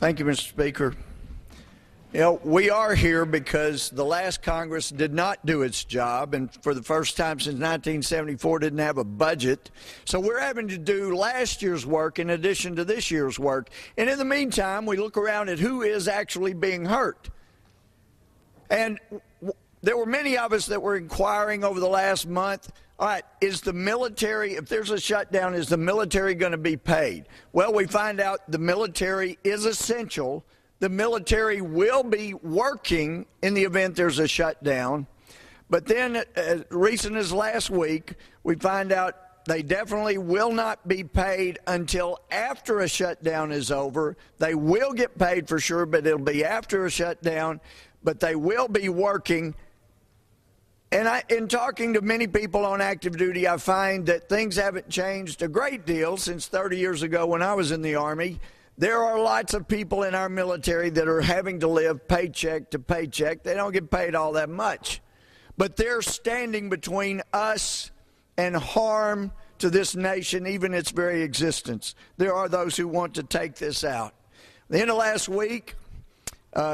Thank you, Mr. Speaker. You know, we are here because the last Congress did not do its job, and for the first time since 1974 didn't have a budget. So we're having to do last year's work in addition to this year's work. And in the meantime, we look around at who is actually being hurt. And there were many of us that were inquiring over the last month, all right, is the military, if there's a shutdown, is the military going to be paid? Well, we find out the military is essential. The military will be working in the event there's a shutdown. But then, as recent as last week, we find out they definitely will not be paid until after a shutdown is over. They will get paid for sure, but it'll be after a shutdown. But they will be working. And in talking to many people on active duty, I find that things haven't changed a great deal since 30 years ago when I was in the Army. There are lots of people in our military that are having to live paycheck to paycheck. They don't get paid all that much. But they're standing between us and harm to this nation, even its very existence. There are those who want to take this out. At the end of last week,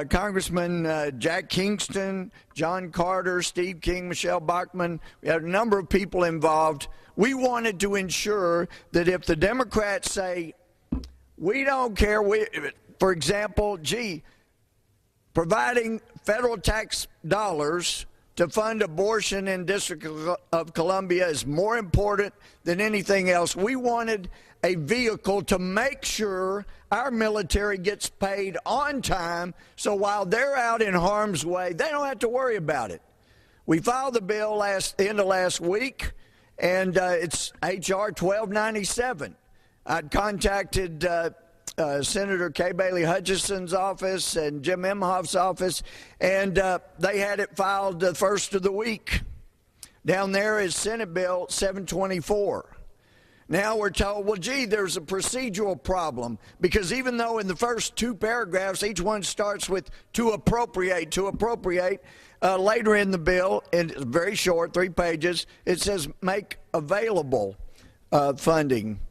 Congressman Jack Kingston, John Carter, Steve King, Michelle Bachmann, we had a number of people involved. We wanted to ensure that if the Democrats say, we don't care, for example, providing federal tax dollars to fund abortion in District of Columbia is more important than anything else. We wanted a vehicle to make sure our military gets paid on time, so while they're out in harm's way, they don't have to worry about it. We filed the bill end of last week, and it's H.R. 1297. I'd contacted Senator Kay Bailey Hutchison's office and Jim Emhoff's office, and they had it filed the first of the week. Down there is Senate Bill 724. Now we're told, well, there's a procedural problem, because even though in the first two paragraphs, each one starts with to appropriate, later in the bill, and it's very short, 3 pages, it says make available funding.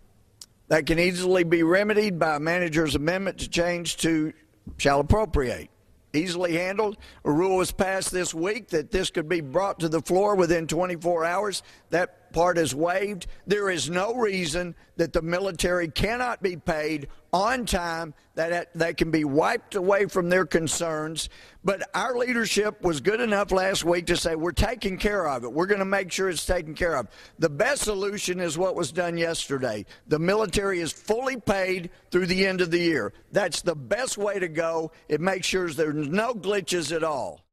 That can easily be remedied by a manager's amendment to change to shall appropriate. Easily handled. A rule was passed this week that this could be brought to the floor within 24 hours. That part is waived. There is no reason that the military cannot be paid on time, that can be wiped away from their concerns. But our leadership was good enough last week to say we're taking care of it. We're going to make sure it's taken care of. The best solution is what was done yesterday. The military is fully paid through the end of the year. That's the best way to go. It makes sure there's no glitches at all.